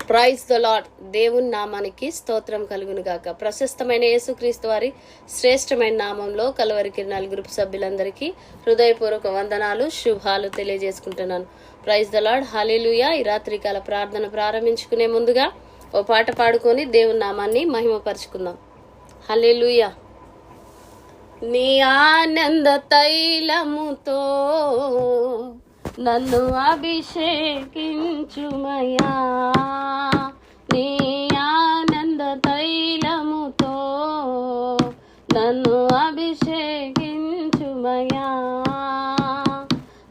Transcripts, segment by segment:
Praise the lord. దేవుని నామానికి స్తోత్రం కలుగును గాక. ప్రశస్తమైన యేసుక్రీస్తు వారి శ్రేష్టమైన నామంలో కలువరి కిరణాల గ్రూప్ సభ్యులందరికీ హృదయపూర్వక వందనాలు, శుభాలు తెలియజేసుకుంటున్నాను. Praise the lord. హల్లెలూయా. ఈ రాత్రికాల ప్రార్థన ప్రారంభించుకునే ముందుగా ఓ పాట పాడుకొని దేవుని నామాన్ని మహిమపరుచుకుందాం. హల్లెలూయా. నీ ఆనంద తైలముతో నన్ను అభిషేకించుమయా, నీ ఆనంద తైలముతో నన్ను అభిషేకించుమయా.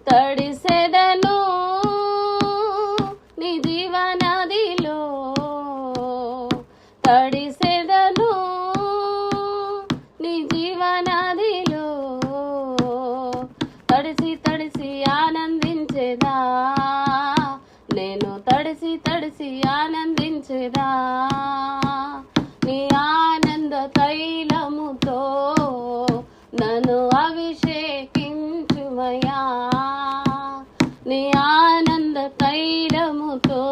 తడిసెదను నీ జీవనదిలో, తడిసెదను నీ జీవనదిలో, తడిసి తడిసి ఆనందించేదా, నేను తడిసి తడిసి ఆనందించేదా. నీ ఆనంద తైలముతో నన్ను అభిషేకించుమయా, నీ ఆనంద తైలముతో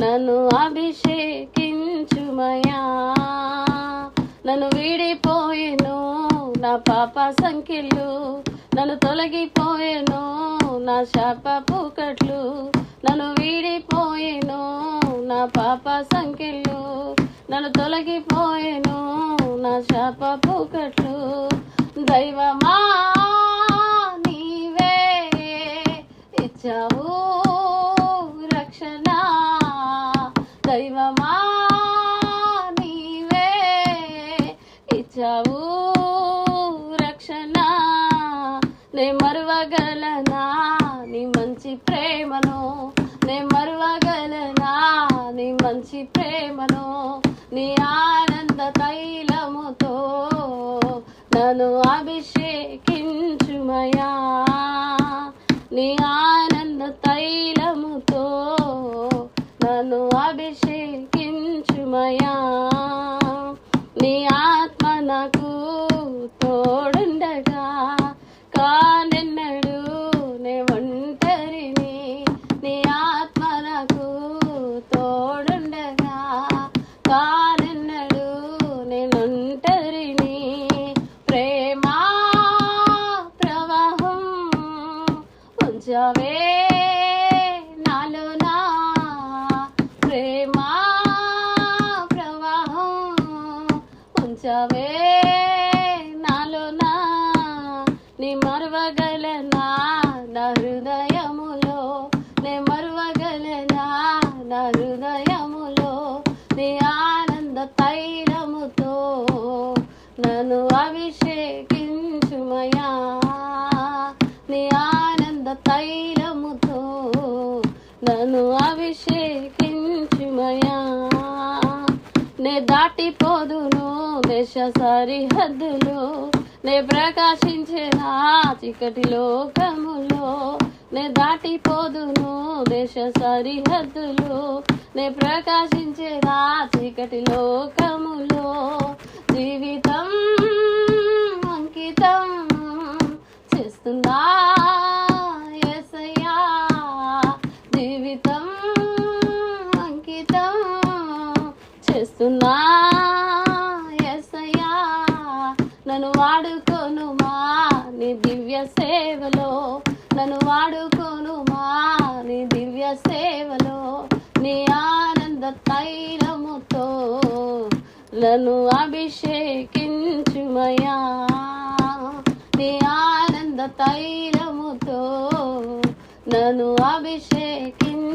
నన్ను అభిషేకించుమయా. నన్ను వీడిపోయేను నా పాప సంఖ్యలు, నన్ను తొలగిపోయేను నా శాప పూకట్లు, నన్ను వీడిపోయేను నా పాప సంఖ్యలు, నన్ను తొలగిపోయేను నా శాప పూకట్లు. దైవమా నీవే ఇచ్చావు రక్షణ, దైవమా నీవే ఇచ్చావు రక్షణ. నే మరువగలనా నీ మంచి ప్రేమను, నే మరువగలనా నీ మంచి ప్రేమను. నీ ఆనంద తైలముతో నన్ను అభిషేకించుమయా, నీ ఆనంద తైలముతో నన్ను అభిషేకించుమయా. నీ ఆత్మ నాకు తోడుండగా కానెన్నడు నే ఒంటరిని, నీ ఆత్మ నాకు తోడుండగా కానెన్నడు నేనొంటరిని. ప్రేమా ప్రవాహం ఉంచవే నాలోనా, ప్రేమా ప్రవాహం ఉంచవే నాలోనా. నీ మరువగలనా నా హృదయములో, నే మరువగలనా నా హృదయములో. నీ ఆనంద తైలముతో నన్ను అభిషేకించుమయా, నీ ఆనంద తైలముతో నన్ను అభిషేకించుమయా. నే దాటిపోదును దేశ సరిహద్దులు, నే ప్రకాశించేనా చీకటి లోకములో. నే దాటిపోదును దేశ సరిహద్దులు, నే ప్రకాశించేనా చీకటి లోకములో. జీవితం అంకితం చేస్తున్నా యేసయ్యా, జీవితం అంకితం చేస్తున్నా యేసయ్యా. నన్ను వాడుకోనుమా నీ దివ్య సేవలో, నన్ను వాడుకోనుమా నీ దివ్య సేవలో. నీ ఆనంద తైలముతో నన్ను అభిషేకించుమయా, నీ ఆనంద తైలముతో నన్ను అభిషేకించుమయా.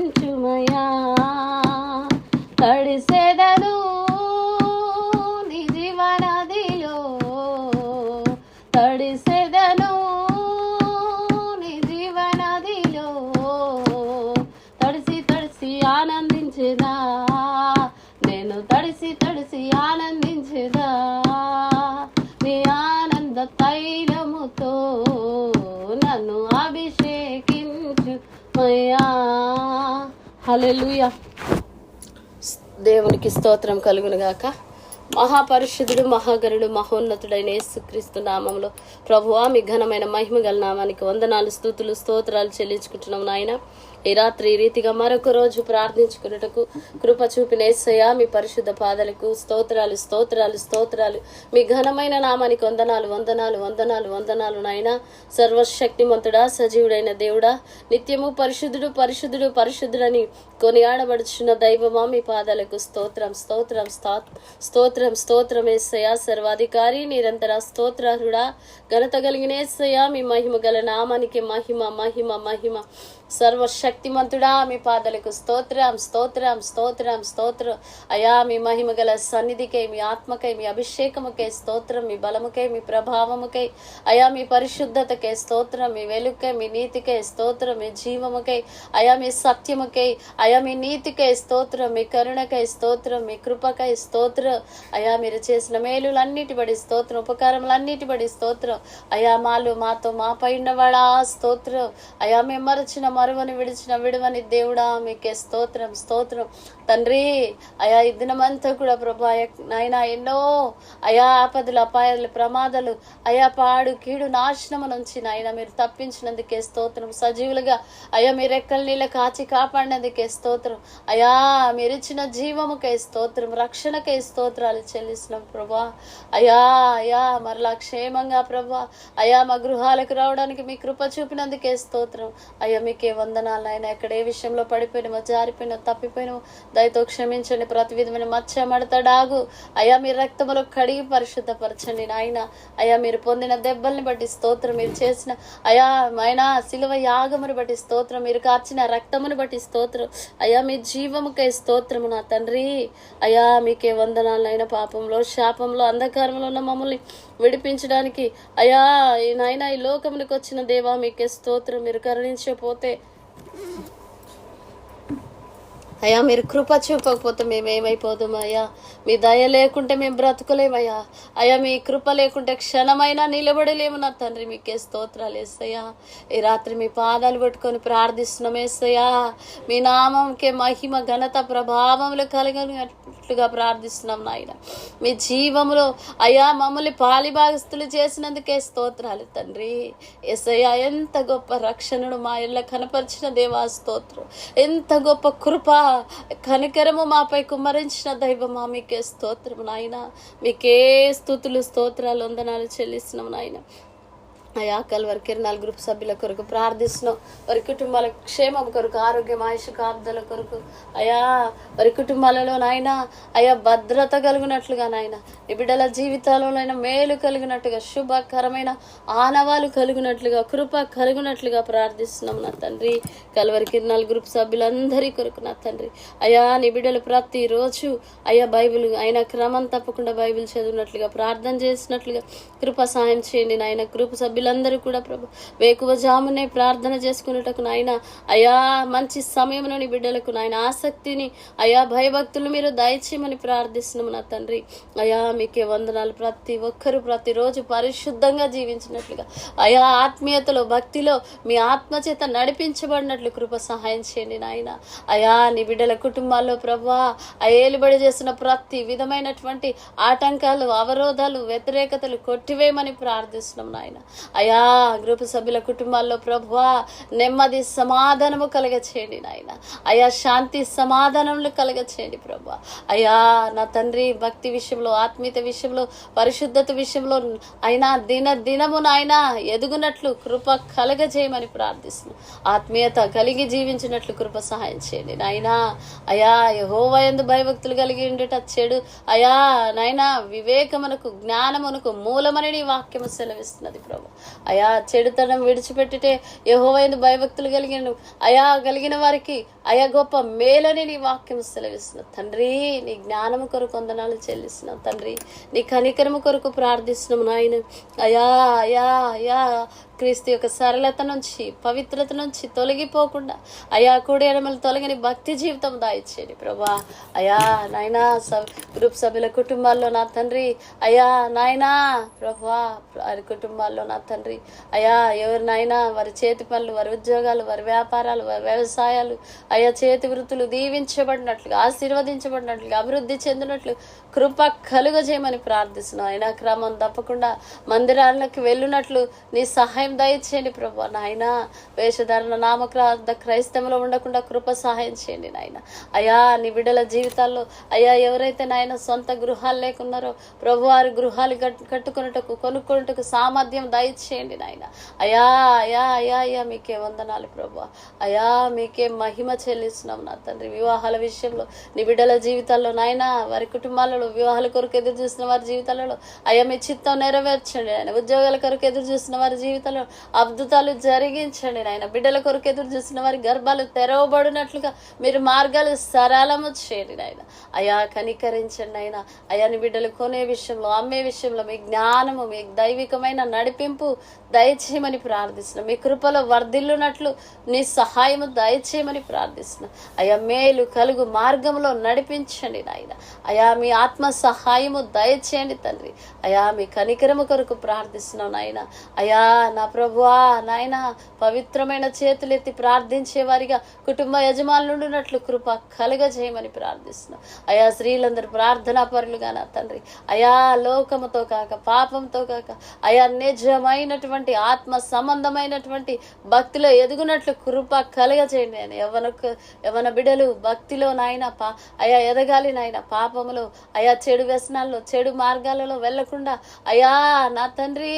తడిసెదను నీ జీవనదిలో, తడిసెదను నీ జీవనదిలో, తడిసి తడిసి ఆనందించేదా, నేను తడిసి తడిసి ఆనందించేదా. నీ ఆనంద తైలముతో నన్ను అభిషేకించుమయా. హల్లెలూయా. దేవునికి స్తోత్రం కలుగును గాక. మహాపరిశుద్ధుడు, మహాగరుడు, మహోన్నతుడైన యేసుక్రీస్తు నామంలో ప్రభువా మీ ఘనమైన మహిమ గల నామానికి వందనాలు, స్తుతులు, స్తోత్రాలు చెల్లించుకుంటున్నాం నాయన. ఈ రాత్రి ఈ రీతిగా మరొక రోజు ప్రార్థించుకున్నటకు కృప చూపిన యేసయ్యా మీ పరిశుద్ధ పాదలకు స్తోత్రాలు స్తోత్రాలు స్తోత్రాలు. మీ ఘనమైన నామానికి వందనాలు వందనాలు వందనాలు వందనాలు నాయన. సర్వశక్తిమంతుడా, సజీవుడైన దేవుడా, నిత్యము పరిశుద్ధుడు పరిశుద్ధుడు పరిశుద్ధుడని కొనియాడబడుచున్న దైవమా మీ పాదాలకు స్తోత్రం స్తోత్రం స్తోత్రం స్తోత్రం యేసయ్యా. సర్వాధికారి నిరంతర స్తోత్రారుడా, ఘనత కలిగిన యేసయ్యా మీ మహిమ గల నామానికి మహిమ మహిమ మహిమ. సర్వశక్తిమంతుడా మీ పాదలకు స్తోత్రం స్తోత్రం స్తోత్రం స్తోత్రం. అయా మీ మహిమ గల సన్నిధికై, మీ ఆత్మకై, మీ అభిషేకముకై స్తోత్రం, మీ బలముకై, మీ ప్రభావముకై, అయా మీ పరిశుద్ధతకై స్తోత్రం, మీ వెలుకై, మీ నీతికై స్తోత్రం, మీ జీవముకై, అయా మీ సత్యముకై, అయా మీ నీతికై స్తోత్రం, మీ కరుణకై స్తోత్రం, మీ కృపకై స్తోత్రం. అయా మీరు చేసిన మేలులన్నిటి బడి స్తోత్రం, ఉపకారములన్నిటి బడి స్తోత్రం. అయా మాతో మా పైన వాడా స్తోత్రం. అయా మేము మరచిన మరువని విడిచిన విడువని దేవుడా మీకే స్తోత్రం స్తోత్రం తండ్రి. అయా ఈ దినమంతా కూడా ప్రభా నాయన ఎన్నో అయా ఆపదలు అపాయాలు ప్రమాదాలు అయా పాడు కీడు నాశనము నుంచి నాయన మీరు తప్పించినందుకే స్తోత్రం. సజీవులుగా అయా మీరు ఎక్కల నీళ్ళ కాచి కాపాడినందుకే స్తోత్రం. అయా మీరిచ్చిన జీవముకై స్తోత్రం, రక్షణకై స్తోత్రాలు చెల్లిస్తున్నాం ప్రభా. అయా అయా మరలా క్షేమంగా ప్రభా అయా మా గృహాలకు రావడానికి మీ కృప చూపినందుకే స్తోత్రం. అయ్యా మీకే వందనాలు ఆయన. ఎక్కడ ఏ విషయంలో పడిపోయినామో జారిపోయినా తప్పిపోయినామో దయతో క్షమించండి. ప్రతి విధమైన మచ్చ మడతడాగు అయ్యా మీ రక్తములో కడిగి పరిశుద్ధపరచండి నాయన. అయ్యా మీరు పొందిన దెబ్బల్ని బట్టి స్తోత్రం, మీరు చేసిన అయా మైనా శిలువ యాగమును బట్టి స్తోత్రం, మీరు కార్చిన రక్తమును బట్టి స్తోత్రం. అయ్యా మీ జీవముకై స్తోత్రము నా తండ్రి. అయ్యా మీకే వందనాలు అయిన. పాపంలో శాపంలో అంధకారంలో ఉన్న మమ్మల్ని విడిపించడానికి అయా నాయన ఈ లోకమునికి వచ్చిన దేవా మీకే స్తోత్రం. మీరు కరుణించకపోతే అయ్యా మీరు కృప చూపకపోతే మేము ఏమైపోతాం అయ్యా. మీ దయ లేకుంటే మేము బ్రతుకులేమయ్యా. అయ్యా మీ కృప లేకుంటే క్షణమైనా నిలబడలేము నా తండ్రి. మీకే స్తోత్రాలు యేసయ్యా. ఈ రాత్రి మీ పాదాలు పట్టుకొని ప్రార్థిస్తున్నాం యేసయ్యా. మీ నామంకే మహిమ ఘనత ప్రభావములు కలిగినట్లుగా ప్రార్థిస్తున్నాం నాయన. మీ జీవములో అయ్యా మమ్మల్ని పాలిభాగస్తులు చేసినందుకే స్తోత్రాలు తండ్రి. యేసయ్యా ఎంత గొప్ప రక్షణను మా ఇళ్ళ కనపరిచిన దేవా స్తోత్రం. ఎంత గొప్ప కృప కనికరము మాపై కుమ్మరించిన దైవమా మీకే స్తోత్రం నాయన. మీకే స్తుతులు స్తోత్రాలు వందనాలు చెల్లిస్తున్నాం నాయన. అయా కల్వరి కిరణాల గ్రూప్ సభ్యుల కొరకు ప్రార్థిస్తున్నాం. వారి కుటుంబాల క్షేమం కొరకు, ఆరోగ్యం ఆయుష కాపుదల కొరకు అయా వారి కుటుంబాలలో నాయన అయా భద్రత కలిగినట్లుగా నాయన ఈ బిడ్డల జీవితాలలోనైనా మేలు కలిగినట్టుగా, శుభకరమైన ఆనవాలు కలిగినట్లుగా, కృప కలిగినట్లుగా ప్రార్థిస్తున్నాం నా తండ్రి. కల్వరి కిరణాల గ్రూప్ సభ్యులందరి కొరకు నా తండ్రి అయా నీ బిడ్డలు ప్రతిరోజు అయా బైబిల్ అయినా క్రమం తప్పకుండా బైబిల్ చదివినట్లుగా, ప్రార్థన చేసినట్లుగా కృప సాయం చేయండి నాయన. గ్రూప్ సభ్యులందరూ కూడా ప్రభు వేకువ జామునే ప్రార్థన చేసుకున్నటకు నాయన అయా మంచి సమయంలో నీ బిడ్డలకు నాయన ఆసక్తిని అయా భయభక్తులు మీరు దయచేయమని ప్రార్థిస్తున్నాము నా తండ్రి. అయా మీకే వందనాలు. ప్రతి ఒక్కరూ ప్రతిరోజు పరిశుద్ధంగా జీవించినట్లుగా అయా ఆత్మీయతలో భక్తిలో మీ ఆత్మచేత నడిపించబడినట్లు కృప సహాయం చేయండి నాయన. అయా నీ బిడ్డల కుటుంబాల్లో ప్రభా ఏలుబడి చేసిన ప్రతి విధమైనటువంటి ఆటంకాలు, అవరోధాలు, వ్యతిరేకతలు కొట్టివేయమని ప్రార్థిస్తున్నాం నాయన. అయా గ్రూప్ సభ్యుల కుటుంబాల్లో ప్రభువా నెమ్మది సమాధానము కలగ చేయండి నాయన. అయా శాంతి సమాధానములు కలగ చేయండి ప్రభా. అయా నా తండ్రి భక్తి విషయంలో, ఆత్మీయత విషయంలో, పరిశుద్ధత విషయంలో అయినా దినము నాయన ఎదుగునట్లు కృప కలగ చేయమని ప్రార్థిస్తున్నాం. ఆత్మీయత కలిగి జీవించినట్లు కృప సహాయం చేయండి నాయనా. అయా యెహోవా యందు భయభక్తులు కలిగి ఉండేట చెడు అయా నాయన వివేకమునకు జ్ఞానమునకు మూలమని నీ వాక్యము సెలవిస్తున్నది ప్రభు. అయా చెడుతనం విడిచిపెట్టితే యెహోవా యందు భయభక్తులు కలిగిన వారికి అయా గొప్ప మేలని నీ వాక్యం సెలవిస్తున్నావు తండ్రి. నీ జ్ఞానము కొరకు వందనాలు చెల్లిస్తున్నావు తండ్రి. నీ కనికరము కొరకు ప్రార్థిస్తున్నాము నాయన. అయా అయా అయా క్రీస్తు యొక్క సరళత నుంచి, పవిత్రత నుంచి తొలగిపోకుండా అయా కూడి ఎడమలు తొలగిన భక్తి జీవితం దాయిచ్చేయండి ప్రభా. అయా నాయనా గ్రూప్ సభ్యుల కుటుంబాల్లో నా తండ్రి అయా నాయనా ప్రభా కుటుంబాల్లో నా తండ్రి. అయా ఎవరినైనా వారి చేతి పనులు, వారి ఉద్యోగాలు, వారి వ్యాపారాలు, వారి వ్యవసాయాలు, అయా చేతి వృత్తులు దీవించబడినట్లుగా, ఆశీర్వదించబడినట్లుగా, అభివృద్ధి చెందినట్లు కృప కలుగజేయమని ప్రార్థిస్తున్నాం. అయినా క్రమం తప్పకుండా మందిరాలకు వెళ్ళినట్లు నీ సహాయం దయచేయండి ప్రభు. నాయన వేషధారణ నామక్రాంత క్రైస్తవంలో ఉండకుండా కృప సహాయం చేయండి నాయన. అయా నీ బిడ్డల జీవితాల్లో అయా ఎవరైతే నాయన సొంత గృహాలు లేకున్నారో ప్రభు వారి గృహాలు కట్టుకున్నటకు కొనుక్కున్నటకు సామర్థ్యం దయచేయండి నాయన. అయా అయా అయా అయా మీకే వందనాలు ప్రభు. అయా మీకే మహిమ చెల్లిస్తున్నాం నా తండ్రి. వివాహాల విషయంలో నీ బిడ్డల జీవితాల్లో నాయన వారి కుటుంబాలలో వివాహాల కొరకు ఎదురు చూసిన వారి జీవితాలలో అయా మీ చిత్తం నెరవేర్చండి నాయన. ఉద్యోగాల కొరకు ఎదురు చూసిన వారి జీవితంలో అద్భుతాలు జరిగించండి నాయన. బిడ్డల కొరకు ఎదురు చూసిన వారి గర్భాలు తెరవబడినట్లుగా మీరు మార్గాలు సరళము చేయండి నాయన. అయా కనికరించండి నాయన. అయా నీ బిడ్డలు కొనే విషయంలో, అమ్మే విషయంలో మీ జ్ఞానము, మీ దైవికమైన నడిపింపు దయచేయమని ప్రార్థిస్తున్నాం. మీ కృపలో వర్ధిల్లునట్లు నీ సహాయము దయచేయమని ప్రార్థిస్తున్నాం. అయా మేలు కలుగు మార్గంలో నడిపించండి నాయన. అయా మీ ఆత్మ సహాయము దయచేయండి తండ్రి. అయా మీ కనికరము కొరకు ప్రార్థిస్తున్నాం నాయన. అయా నా ప్రభువా నాయన పవిత్రమైన చేతులెత్తి ప్రార్థించే వారిగా కుటుంబ యజమానులు ఉండునట్లు కృప కలుగజేయమని ప్రార్థిస్తున్నాం. అయా స్త్రీలందరూ ప్రార్థనా పరులుగా నా తండ్రి. అయా లోకముతో కాక, పాపంతో కాక, అయా నిజమైనటువంటి ఆత్మ సంబంధమైనటువంటి భక్తిలో ఎదుగునట్లు కృప కలుగజేయండి ఆయన. యవన బిడ్డలు భక్తిలో నాయన అయా ఎదగాలి నాయన. పాపములో అయా చెడు వ్యసనాల్లో, చెడు మార్గాలలో వెళ్లకుండా అయా నా తండ్రి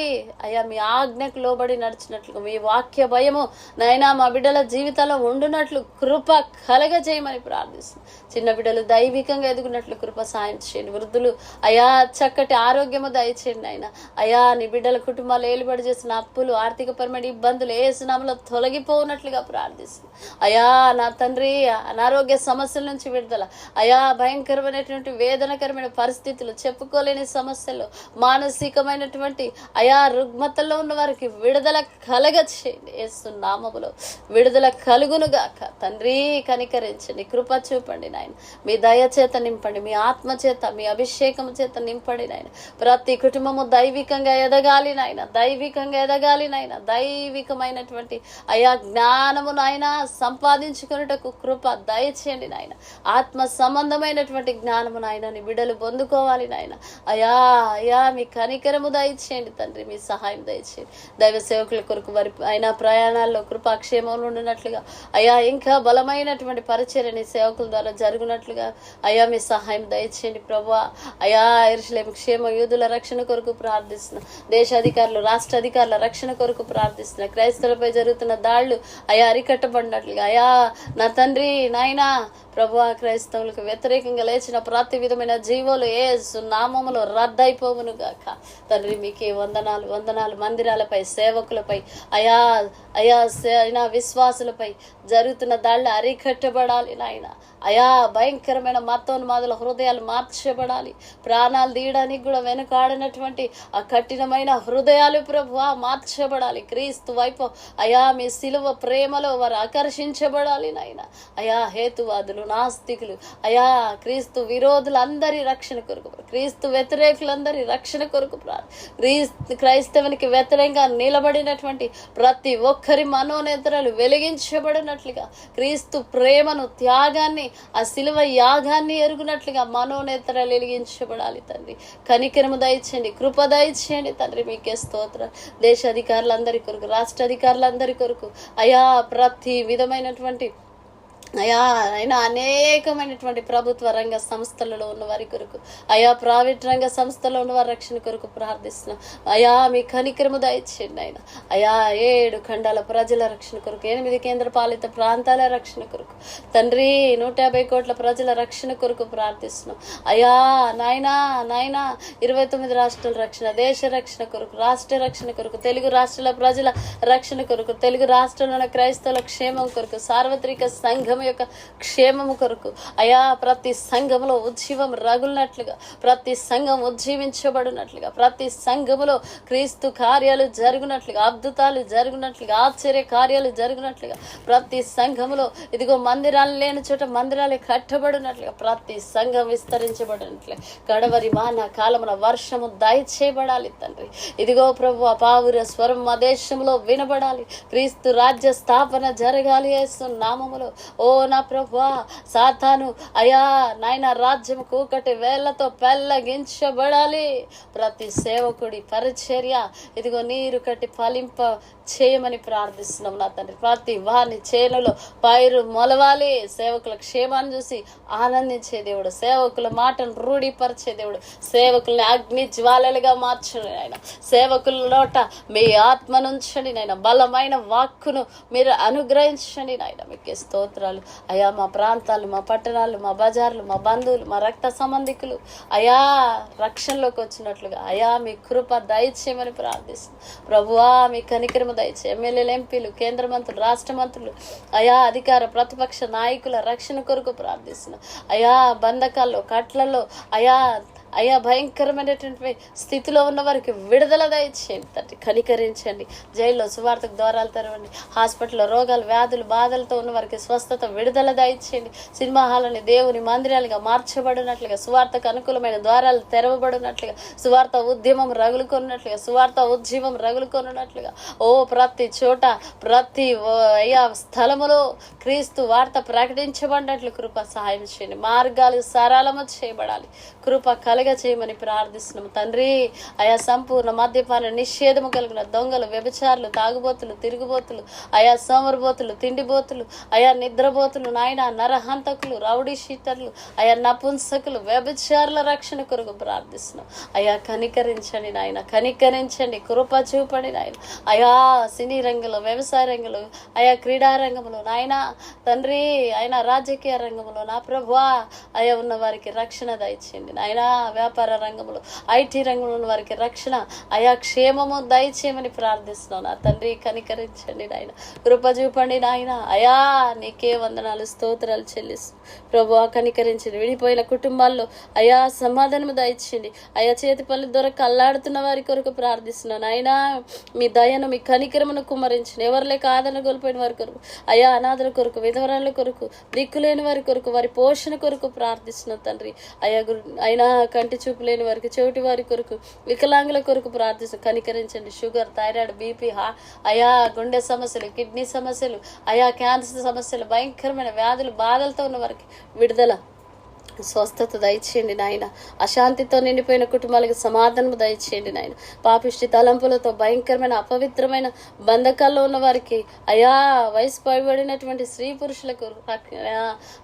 అయా మీ ఆజ్ఞకు లోబడి నడిచినట్లు, మీ వాక్య భయము నాయన మా బిడ్డల జీవితంలో ఉండునట్లు కృప కలగజేయమని ప్రార్థిస్తున్నాం. చిన్న బిడ్డలు దైవికంగా ఎదుగునట్లు కృప సాయం చేయండి. వృద్ధులు అయా చక్కటి ఆరోగ్యము దయచేయండి ఆయన. అయా నీ బిడ్డల కుటుంబాలు ఏలుబడి చేసిన అప్పులు, ఆర్థికపరమైన ఇబ్బందులు ఏ సునామలో తొలగిపోనట్లుగా ప్రార్థిస్తున్నాం. అయా నా తండ్రి అనారోగ్య సమస్యల నుంచి విడుదల, అయా భయంకరమైనటువంటి వేదనకరమైన పరిస్థితులు, చెప్పుకోలేని సమస్యలు, మానసికమైనటువంటి అయా రుగ్మతల్లో ఉన్న వారికి విడుదల కలగచేయండి. యేసు నామములో విడుదల కలుగునుగాక. తండ్రి కనికరించండి, కృప చూపండి నాయన. మీ దయ చేత నింపండి, మీ ఆత్మ చేత, మీ అభిషేకం చేత నింపండి నాయన. ప్రతి కుటుంబము దైవికంగా ఎదగాలి నాయన, దైవికంగా ఎదగాలి నాయన. దైవికమైనటువంటి అయా జ్ఞానము నాయన సంపాదించుకున్నటకు కృప దయచేయండి నాయన. ఆత్మ సంబంధమైనటువంటి జ్ఞానము నాయన నీ బిడ్డలు పొందుకోవాలి నాయన. అయా అయా మీ కనికరము దయచేయండి తండ్రి, మీ సహాయం దయచేయండి. దైవ సేవకుల కొరకు వారి అయినా ప్రయాణాల్లో కృపాక్షేమంలో ఉండినట్లుగా అయా ఇంకా బలమైనటువంటి పరిచర్యని సేవకుల ద్వారా జరుగునట్లుగా అయా మీ సహాయం దయచేయండి ప్రభువా. అయా యెరూషలేము క్షేమ యూదుల రక్షణ కొరకు ప్రార్థిస్తున్నాం. దేశాధికారులు, రాష్ట్ర అధికారుల రక్షణ కొరకు ప్రార్థిస్తున్నాం. క్రైస్తవులపై జరుగుతున్న దాడులు అయా అరికట్టబడినట్లుగా అయా నా తండ్రి నాయనా ప్రభువా క్రైస్తవులకు వ్యతిరేకంగా లేచిన ప్రతి విధమైన జీవోలు యేసు నామములో రద్దయిపోవును గాక. తండ్రి మీకే వందనాలు వందనాలు. మందిరాలపై, సేవకులపై అయా అయా అయినా విశ్వాసులపై జరుగుతున్న దాళ్ళు అరికట్టబడాలి నాయన. అయా భయంకరమైన మతోన్మాదుల హృదయాలు మార్చబడాలి. ప్రాణాలు తీయడానికి కూడా వెనుకాడినటువంటి ఆ కఠినమైన హృదయాలు ప్రభువా మార్చబడాలి. క్రీస్తు వైపు అయా మీ సిలువ ప్రేమలో వారు ఆకర్షించబడాలి నాయన. అయా హేతువాదులు, నాస్తికులు, అయా క్రీస్తు విరోధులందరి రక్షణ కొరకు, క్రీస్తు వ్యతిరేకులందరి రక్షణ కొరకు క్రైస్తవునికి వ్యతిరేకంగా నిలబడినటువంటి ప్రతి ఒక్కరి మనోనేత్రాలు వెలిగించబడినట్లుగా, క్రీస్తు ప్రేమను, త్యాగాన్ని, ఆ శిలువ యాగాన్ని ఎరుగునట్లుగా మనోనేత్రాలు వెలిగించబడాలి తండ్రి. కనికరము దయచేయండి, కృప దయచేయండి తండ్రి. మీకే స్తోత్రం. దేశ అధికారులందరి కొరకు, రాష్ట్ర అధికారులందరి కొరకు అయా ప్రతి విధమైనటువంటి అయా అయినా అనేకమైనటువంటి ప్రభుత్వ రంగ సంస్థలలో ఉన్న వారి కొరకు, అయా ప్రైవేట్ రంగ సంస్థలో ఉన్న వారి రక్షణ కొరకు ప్రార్థిస్తున్నాం. అయా మీ కనికరము దయచేయండి ఆయన. అయా 7 ఖండాల ప్రజల రక్షణ కొరకు, 8 కేంద్ర పాలిత ప్రాంతాల రక్షణ కొరకు తండ్రి, 150 కోట్ల ప్రజల రక్షణ కొరకు ప్రార్థిస్తున్నాం. అయా నాయనా నాయనా 29 రాష్ట్రాల రక్షణ, దేశ రక్షణ కొరకు, రాష్ట్ర రక్షణ కొరకు, తెలుగు రాష్ట్రాల ప్రజల రక్షణ కొరకు, తెలుగు రాష్ట్రంలో క్రైస్తవుల క్షేమం కొరకు, సార్వత్రిక సంఘం యొక్క క్షేమము కొరకు అయా ప్రతి సంఘములో ఉజ్జీవం రగులినట్లుగా, ప్రతి సంఘం ఉజ్జీవించబడినట్లుగా, ప్రతి సంఘములో క్రీస్తు కార్యాలు జరుగునట్లుగా, అద్భుతాలు జరుగునట్లుగా, ఆశ్చర్య కార్యాలు జరుగునట్లుగా, ప్రతి సంఘములో ఇదిగో మందిరాలు లేని చోట మందిరాలు కట్టబడినట్లుగా, ప్రతి సంఘం విస్తరించబడినట్లుగా కడవరి మాన కాలమున వర్షము దయచేయబడాలి తండ్రి. ఇదిగో ప్రభు పావుర స్వరం మా దేశంలో వినబడాలి. క్రీస్తు రాజ్య స్థాపన జరగాలి యేసు నామములో. ఓ నా ప్రభువా, సాతాను అయా నాయన రాజ్యం కూకటి వేళ్లతో పెళ్ళగించబడాలి. ప్రతి సేవకుడి పరిచర్య ఇదిగో నీరు కట్టి ఫలింప చేయమని ప్రార్థిస్తున్నాం నా తండ్రి. ప్రతి వారిని చేనులో పైరు మొలవాలి. సేవకుల క్షేమాన్ని చూసి ఆనందించే దేవుడు, సేవకుల మాటను రూఢిపరిచే దేవుడు, సేవకుల్ని అగ్ని జ్వాలలుగా మార్చండి నాయన. సేవకుల నోట మీ ఆత్మనుంచండి నాయన. బలమైన వాక్కును మీరు అనుగ్రహించండి నాయన. మీకే స్తోత్రాలు అయా. మా ప్రాంతాలు, మా పట్టణాలు, మా బజార్లు, మా బంధువులు, మా రక్త సంబంధికులు అయా రక్షణలోకి వచ్చినట్లుగా అయా మీ కృప దయచేయమని ప్రార్థిస్తున్నాం ప్రభువా. మీ కనికరమ దయచే. ఎమ్మెల్యేలు, ఎంపీలు, కేంద్ర మంత్రులు, రాష్ట్ర మంత్రులు అయా అధికార ప్రతిపక్ష నాయకుల రక్షణ కొరకు ప్రార్థిస్తున్నాం అయా. బంధకాల్లో, కట్లలో అయా భయంకరమైనటువంటి స్థితిలో ఉన్న వారికి విడుదల దయచేయండి తండ్రి. కనికరించండి. జైల్లో సువార్తకు ద్వారాలు తెరవండి. హాస్పిటల్లో రోగాలు, వ్యాధులు, బాధలతో ఉన్న వారికి స్వస్థత, విడుదల దయచేయండి. సినిమా హాలని దేవుని మందిరాలుగా మార్చబడినట్లుగా, సువార్తకు అనుకూలమైన ద్వారాలు తెరవబడినట్లుగా, సువార్త ఉద్యమం రగులుకొన్నట్లుగా, సువార్త ఉజ్జీవం రగులుకొన్నట్లుగా ఓ ప్రతి చోట, ప్రతి అయ్యా స్థలములో క్రీస్తు వార్త ప్రకటించబడినట్లు కృప సహాయం చేయండి. మార్గాలు సరళము చేయబడాలి. కృప చేయమని ప్రార్థిస్తున్నాము తండ్రి. అయా సంపూర్ణ మద్యపాన నిషేధము కలిగిన దొంగలు, వ్యభిచారులు, తాగుబోతులు, తిరుగుబోతులు, అయా సోమరబోతులు, తిండిబోతులు, అయా నిద్రబోతులు నాయన, నరహంతకులు, రౌడీ షీటర్లు, అయా నపుంసకులు, వ్యభిచారుల రక్షణ కొరకు ప్రార్థిస్తున్నాం అయా. కనికరించండి నాయన, కనికరించండి, కృప చూపండి నాయన. అయా సినీ రంగంలో, వ్యవసాయ రంగంలో, అయా క్రీడా రంగంలో నాయన తండ్రి, ఆయన రాజకీయ రంగంలో నా ప్రభువా అయా ఉన్న వారికి రక్షణ దయచేయండి నాయన. వ్యాపార రంగంలో, ఐటీ రంగంలో ఉన్న వారికి రక్షణ అయా క్షేమము దయచేయమని ప్రార్థిస్తున్నాను నా తండ్రి. కనికరించండి నాయన, కృప చూపండి నాయన. అయా నీకే వందనాలు, స్తోత్రాలు చెల్లిస్తూ ప్రభు కనికరించండి. విడిపోయిన కుటుంబాల్లో అయా సమాధానము దయచేయండి. అయా చేతి పనులు దొరక అల్లాడుతున్న వారి కొరకు ప్రార్థిస్తున్నాను అయినా మీ దయను, మీ కనికరమును కుమ్మరించండి. ఎవరు లేక ఆదరణ కోల్పోయిన వారి కొరకు అయా, అనాథల కొరకు, విధవరాల కొరకు, దిక్కులేని వారి కొరకు, వారి పోషణ కొరకు ప్రార్థిస్తున్నాం తండ్రి. అయా అయినా కంటి చూపు లేని వారికి, చెవిటి వారి కొరకు, వికలాంగుల కొరకు ప్రార్థిస్తాం. కనికరించండి. షుగర్, థైరాయిడ్, బీపీ, అయా గుండె సమస్యలు, కిడ్నీ సమస్యలు, అయా క్యాన్సర్ సమస్యలు, భయంకరమైన వ్యాధులు, బాధలతో ఉన్న వారికి విడుదల, స్వస్థత దయచేయండి నాయన. అశాంతితో నిండిపోయిన కుటుంబాలకు సమాధానం దయచేయండి నాయన. పాపిష్టి తలంపులతో, భయంకరమైన అపవిత్రమైన బంధకాల్లో ఉన్న వారికి అయా, వయసు పైబడినటువంటి స్త్రీ పురుషులకు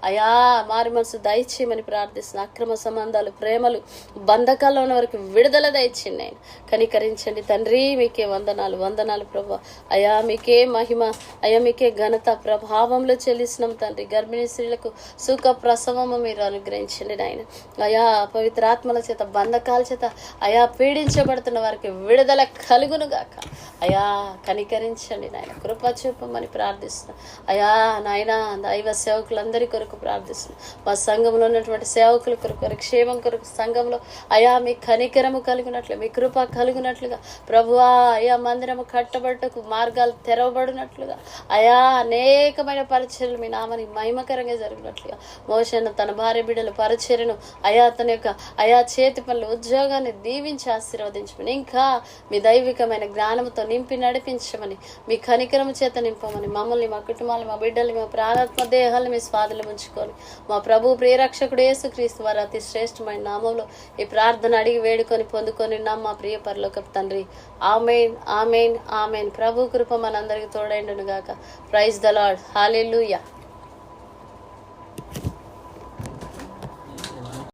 అయా మారి మనసు దయచేయమని ప్రార్థిస్తున్న. అక్రమ సంబంధాలు, ప్రేమలు, బంధకాల్లో ఉన్న వారికి విడుదల దయచేయండి నాయన. కనికరించండి తండ్రి. మీకే వందనాలు, వందనాలు ప్రభు. అయా మీకే మహిమ, అయా మీకే ఘనత ప్రభావంలో చెల్లిస్తున్నాం తండ్రి. గర్భిణీ స్త్రీలకు సుఖ ప్రసవము మీరు అనుగ్రహించండి నాయన. అయా పవిత్రాత్మల చేత, బంధకాల చేత అయా పీడించబడుతున్న వారికి విడుదల కలుగును గాక. అయా కనికరించండి నాయన, కృప చూపమని ప్రార్థిస్తున్నాం అయా. నాయన దైవ సేవకులందరి కొరకు ప్రార్థిస్తున్నాం. మా సంఘంలో ఉన్నటువంటి సేవకుల కొరకు, వారి క్షేమం కొరకు, సంఘంలో అయా మీ కనికరము కలిగినట్లు, మీ కృప కలుగునట్లుగా ప్రభువా అయా మందిరము కట్టబడటకు మార్గాలు తెరవబడినట్లుగా అయా అనేకమైన పరిచర్యలు మీ నామని మహిమకరంగా జరిగినట్లుగా మోషేను తన భార్య బిడ్డలు పరిచర్యను అయా తన యొక్క అయా చేతి పనులు, ఉద్యోగాన్ని దీవించి ఆశీర్వదించమని, ఇంకా మీ దైవికమైన జ్ఞానంతో నింపి నడిపించమని, మీ కనికరము చేత నింపమని, మమ్మల్ని, మా కుటుంబాలు, మా బిడ్డలు, మా ప్రాణాత్మ దేహాలను మీ స్వాధీనం ఉంచుకొని మా ప్రభు ప్రియరక్షకుడు యేసుక్రీస్తు వారి అతి శ్రేష్టమైన నామంలో ఈ ప్రార్థన అడిగి వేడుకొని పొందుకొని మా ప్రియ పరలోకపు తండ్రి. ఆమేన్, ఆమేన్, ఆమేన్. ప్రభు కృప మనందరికీ తోడైండును గాక. Praise the lord. హల్లెలూయా.